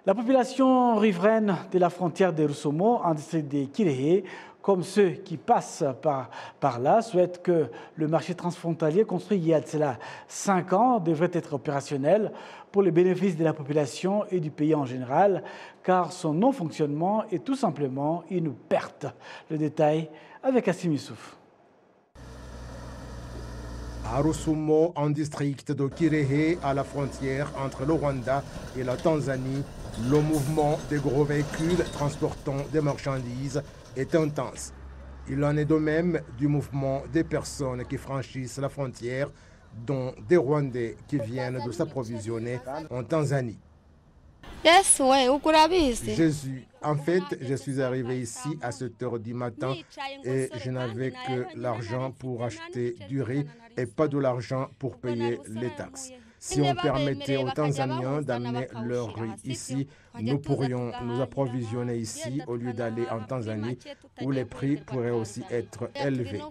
La population riveraine de la frontière de Rusumo, en district de Kirehe, comme ceux qui passent par là, souhaitent que le marché transfrontalier construit il y a de cela 5 ans devrait être opérationnel pour le bénéfice de la population et du pays en général, car son non-fonctionnement est tout simplement une perte. Le détail avec Assim Youssouf. À Rusumo, en district de Kirehe, à la frontière entre le Rwanda et la Tanzanie, le mouvement des gros véhicules transportant des marchandises est intense. Il en est de même du mouvement des personnes qui franchissent la frontière, dont des Rwandais qui viennent de s'approvisionner en Tanzanie. Jésus, en fait, je suis arrivé ici à 7 heures du matin et je n'avais que l'argent pour acheter du riz et pas de l'argent pour payer les taxes. Si on permettait aux Tanzaniens d'amener leur riz ici, nous pourrions nous approvisionner ici au lieu d'aller en Tanzanie où les prix pourraient aussi être élevés.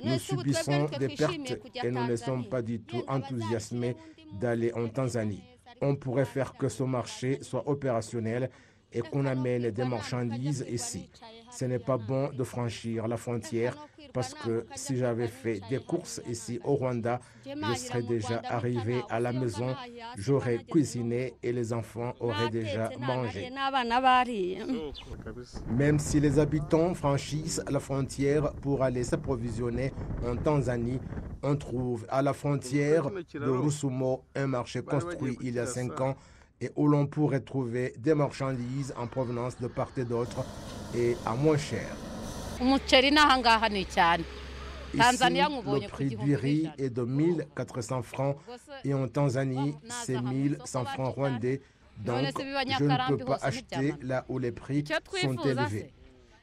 Nous subissons des pertes et nous ne sommes pas du tout enthousiasmés d'aller en Tanzanie. On pourrait faire que ce marché soit opérationnel et qu'on amène des marchandises ici. Ce n'est pas bon de franchir la frontière parce que si j'avais fait des courses ici au Rwanda, je serais déjà arrivé à la maison, j'aurais cuisiné et les enfants auraient déjà mangé. Même si les habitants franchissent la frontière pour aller s'approvisionner en Tanzanie, on trouve à la frontière de Rusumo un marché construit il y a 5 ans et où l'on pourrait trouver des marchandises en provenance de part et d'autre et à moins cher. Ici, le prix du riz est de 1400 francs et en Tanzanie, c'est 1100 francs rwandais. Donc, je ne peux pas acheter là où les prix sont élevés.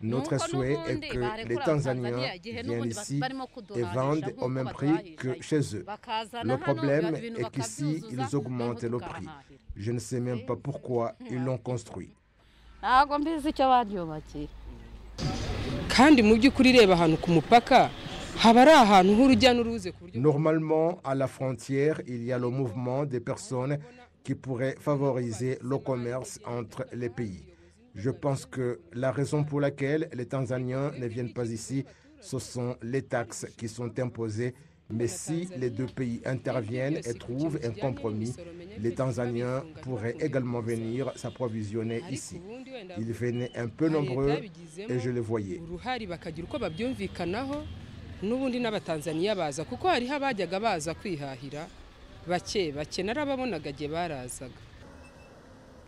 Notre souhait est que les Tanzaniens viennent ici et vendent au même prix que chez eux. Le problème est qu'ici, ils augmentent le prix. Je ne sais même pas pourquoi ils l'ont construit. Normalement, à la frontière, il y a le mouvement des personnes qui pourraient favoriser le commerce entre les pays. Je pense que la raison pour laquelle les Tanzaniens ne viennent pas ici, ce sont les taxes qui sont imposées. Mais si les deux pays interviennent et trouvent un compromis, les Tanzaniens pourraient également venir s'approvisionner ici. Ils venaient un peu nombreux et je les voyais.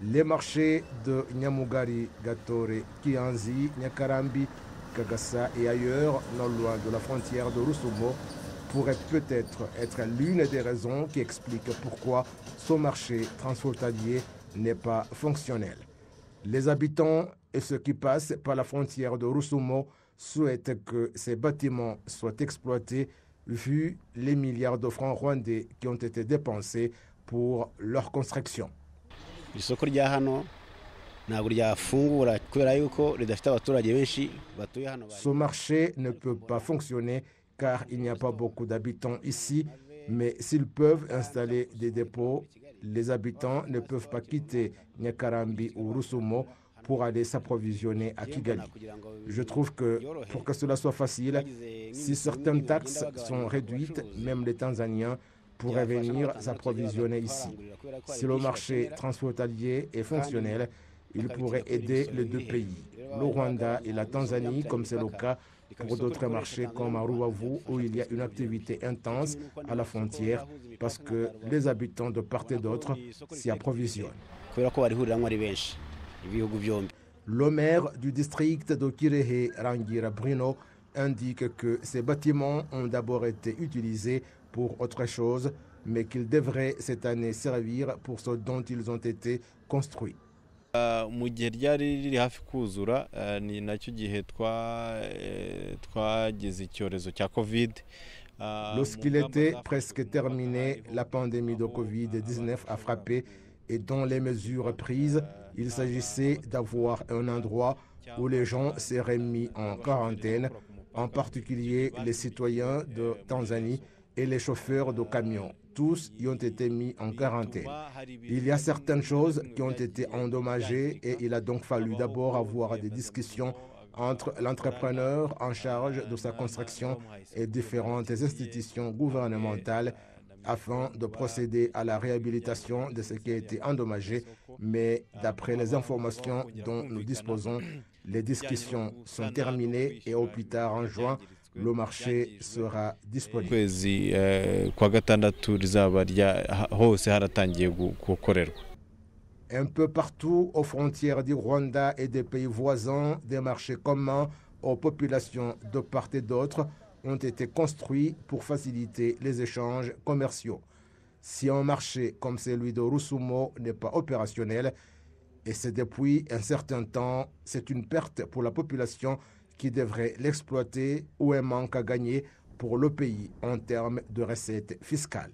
Les marchés de Nyamugari, Gatore, Kianzi, Nyakarambi, Kagasa et ailleurs, non loin de la frontière de Rusumo, pourrait peut-être être l'une des raisons qui explique pourquoi ce marché transfrontalier n'est pas fonctionnel. Les habitants et ceux qui passent par la frontière de Rusumo souhaitent que ces bâtiments soient exploités vu les milliards de francs rwandais qui ont été dépensés pour leur construction. Ce marché ne peut pas fonctionner car il n'y a pas beaucoup d'habitants ici, mais s'ils peuvent installer des dépôts, les habitants ne peuvent pas quitter Nyakarambi ou Rusumo pour aller s'approvisionner à Kigali. Je trouve que pour que cela soit facile, si certaines taxes sont réduites, même les Tanzaniens pourraient venir s'approvisionner ici. Si le marché transfrontalier est fonctionnel, il pourrait aider les deux pays, le Rwanda et la Tanzanie, comme c'est le cas pour d'autres marchés comme à Rubavu, où il y a une activité intense à la frontière parce que les habitants de part et d'autre s'y approvisionnent. Le maire du district de Kirehe, Rangira Bruno, indique que ces bâtiments ont d'abord été utilisés pour autre chose, mais qu'ils devraient cette année servir pour ce dont ils ont été construits. Lorsqu'il était presque terminé, la pandémie de Covid-19 a frappé et dans les mesures prises, il s'agissait d'avoir un endroit où les gens seraient mis en quarantaine, en particulier les citoyens de Tanzanie et les chauffeurs de camions. tous y ont été mis en quarantaine. Il y a certaines choses qui ont été endommagées et il a donc fallu d'abord avoir des discussions entre l'entrepreneur en charge de sa construction et différentes institutions gouvernementales afin de procéder à la réhabilitation de ce qui a été endommagé. Mais d'après les informations dont nous disposons, les discussions sont terminées et au plus tard en juin, le marché sera disponible. Un peu partout aux frontières du Rwanda et des pays voisins, des marchés communs aux populations de part et d'autre ont été construits pour faciliter les échanges commerciaux. Si un marché comme celui de Rusumo n'est pas opérationnel, et c'est depuis un certain temps, c'est une perte pour la population qui devrait l'exploiter ou un manque à gagner pour le pays en termes de recettes fiscales.